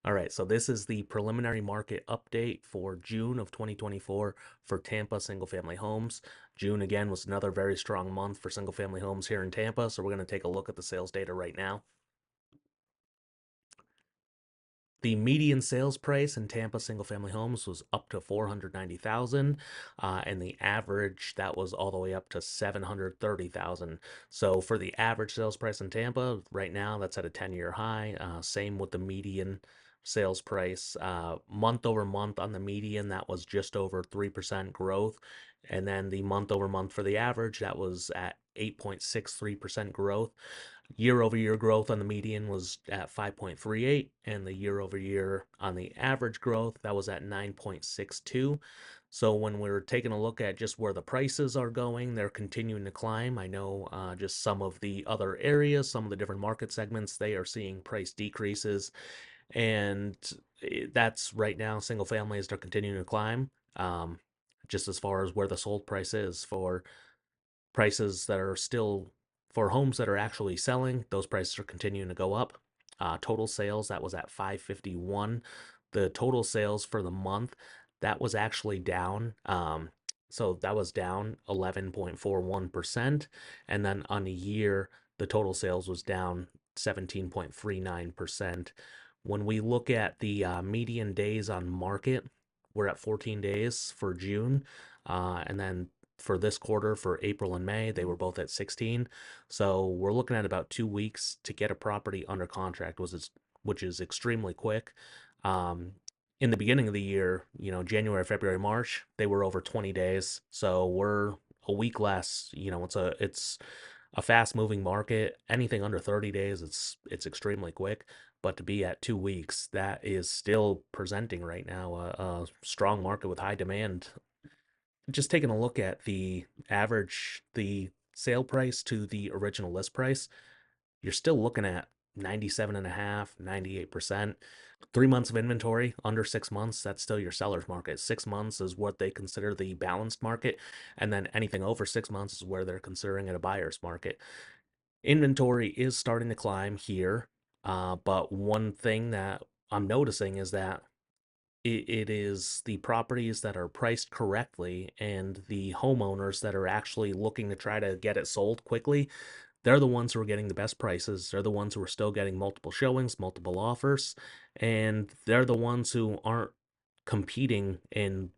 All right, so this is the preliminary market update for June of 2024 for Tampa single family homes. June again was another very strong month for single family homes here in Tampa, so we're going to take a look at the sales data right now. The median sales price in Tampa single family homes was up to 490,000, and the average that was all the way up to 730,000. So for the average sales price in Tampa right now, that's at a 10-year high. Same with the median sales price. Month over month on the median, that was just over 3% growth. And then the month over month for the average, that was at 8.63% growth. Year over year growth on the median was at 5.38, and the year over year on the average growth, that was at 9.62. So when we're taking a look at just where the prices are going, they're continuing to climb. I know just some of the other areas, some of the different market segments, they are seeing price decreases. And that's right now, single families are continuing to climb. Just as far as where the sold price is for prices that are still for homes that are actually selling, those prices are continuing to go up. Total sales, that was at 551. The total sales for the month, that was actually down. So that was down 11.41%. And then on a year, the total sales was down 17.39%. When we look at the median days on market, we're at 14 days for June. And then for this quarter, for April and May, they were both at 16. So we're looking at about 2 weeks to get a property under contract, which is extremely quick. Um, in the beginning of the year, January, February, March, they were over 20 days. So we're a week less. It's a fast moving market. Anything under 30 days, it's extremely quick. But to be at 2 weeks, that is still presenting right now a strong market with high demand. Just taking a look at the sale price to the original list price, you're still looking at 97 and a half, 98%. 3 months of inventory, under 6 months, that's still your seller's market. 6 months is what they consider the balanced market. And then anything over 6 months is where they're considering it a buyer's market. Inventory is starting to climb here. But one thing that I'm noticing is that it is the properties that are priced correctly and the homeowners that are actually looking to try to get it sold quickly. They're the ones who are getting the best prices. They're the ones who are still getting multiple showings, multiple offers, and they're the ones who aren't competing and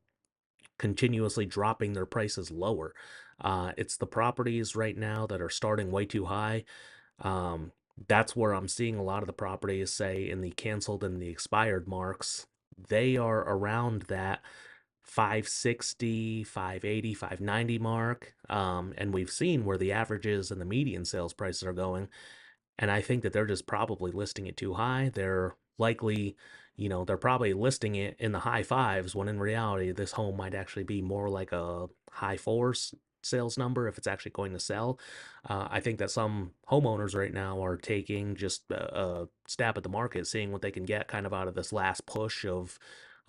continuously dropping their prices lower. It's the properties right now that are starting way too high. um, that's where I'm seeing a lot of the properties, say in the canceled and the expired marks, they are around that 560, 580, 590 mark. And we've seen where the averages and the median sales prices are going. And I think that they're just probably listing it too high. They're likely, they're probably listing it in the high fives when in reality, this home might actually be more like a high fours sales number if it's actually going to sell. I think that some homeowners right now are taking just a stab at the market, seeing what they can get kind of out of this last push of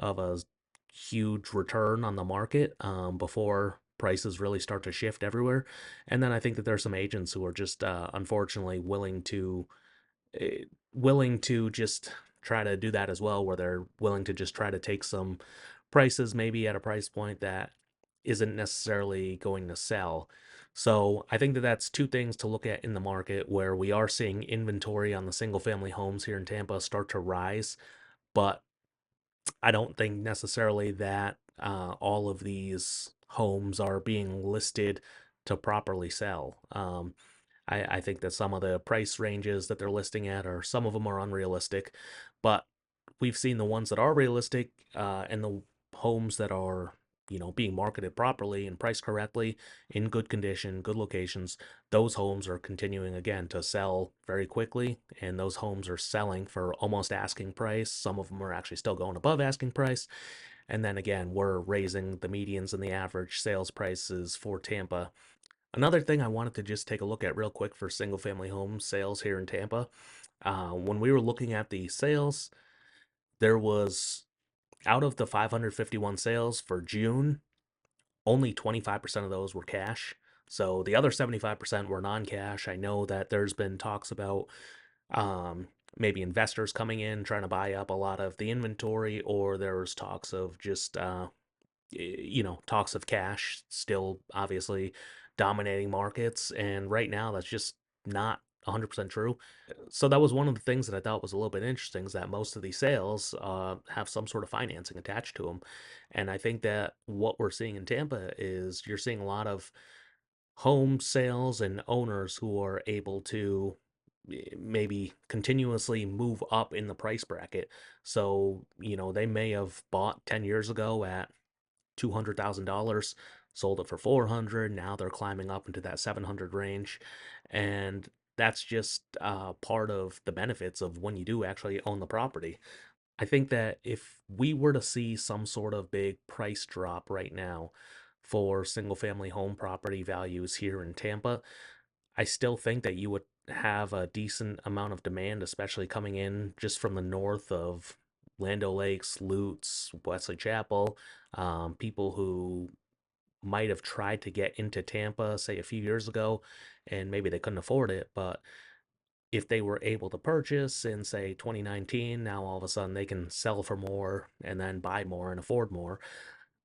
a huge return on the market before prices really start to shift everywhere. And then I think that there's some agents who are just unfortunately uh, willing to just try to do that as well, where they're willing to just try to take some prices maybe at a price point that isn't necessarily going to sell. So I think that that's two things to look at in the market, where we are seeing inventory on the single family homes here in Tampa start to rise, but I don't think necessarily that all of these homes are being listed to properly sell. I think that some of the price ranges that they're listing at are some of them are unrealistic, but we've seen the ones that are realistic, and the homes that are being marketed properly and priced correctly in good condition, good locations. Those homes are continuing again to sell very quickly, and those homes are selling for almost asking price. Some of them are actually still going above asking price. And then again, we're raising the medians and the average sales prices for Tampa. Another thing I wanted to just take a look at real quick for single family home sales here in Tampa. When we were looking at the sales, there was, out of the 551 sales for June, only 25% of those were cash. So the other 75% were non cash. I know that there's been talks about um, maybe investors coming in trying to buy up a lot of the inventory, or there was talks of just talks of cash still obviously dominating markets, and right now that's just not 100% true. So that was one of the things that I thought was a little bit interesting, is that most of these sales have some sort of financing attached to them. And I think that what we're seeing in Tampa is you're seeing a lot of home sales and owners who are able to maybe continuously move up in the price bracket. So, they may have bought 10 years ago at $200,000, sold it for 400. Now they're climbing up into that 700 range. And that's just part of the benefits of when you do actually own the property. I think that if we were to see some sort of big price drop right now for single family home property values here in Tampa, I still think that you would have a decent amount of demand, especially coming in just from the north of Land Lakes, Lutz, Wesley Chapel, people who might have tried to get into Tampa, say a few years ago, and maybe they couldn't afford it, but if they were able to purchase in say 2019, now all of a sudden they can sell for more and then buy more and afford more.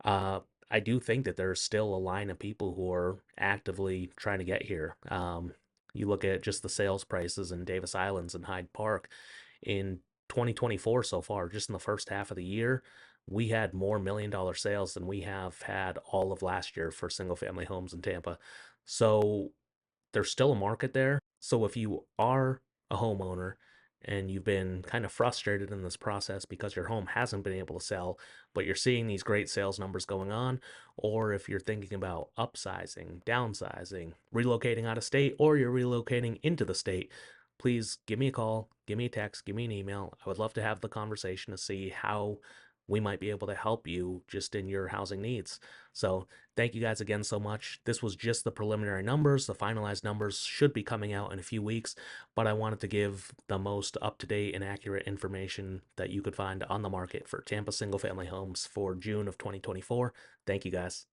uh, I do think that there's still a line of people who are actively trying to get here. You look at just the sales prices in Davis Islands and Hyde Park in 2024 so far, just in the first half of the year, we had more $1 million sales than we have had all of last year for single family homes in Tampa. So there's still a market there. So if you are a homeowner and you've been kind of frustrated in this process because your home hasn't been able to sell, but you're seeing these great sales numbers going on, or if you're thinking about upsizing, downsizing, relocating out of state, or you're relocating into the state, please give me a call, give me a text, give me an email. I would love to have the conversation to see how we might be able to help you just in your housing needs. So, thank you guys again so much. This was just the preliminary numbers. The finalized numbers should be coming out in a few weeks, but I wanted to give the most up to date and accurate information that you could find on the market for Tampa single family homes for June of 2024. Thank you guys.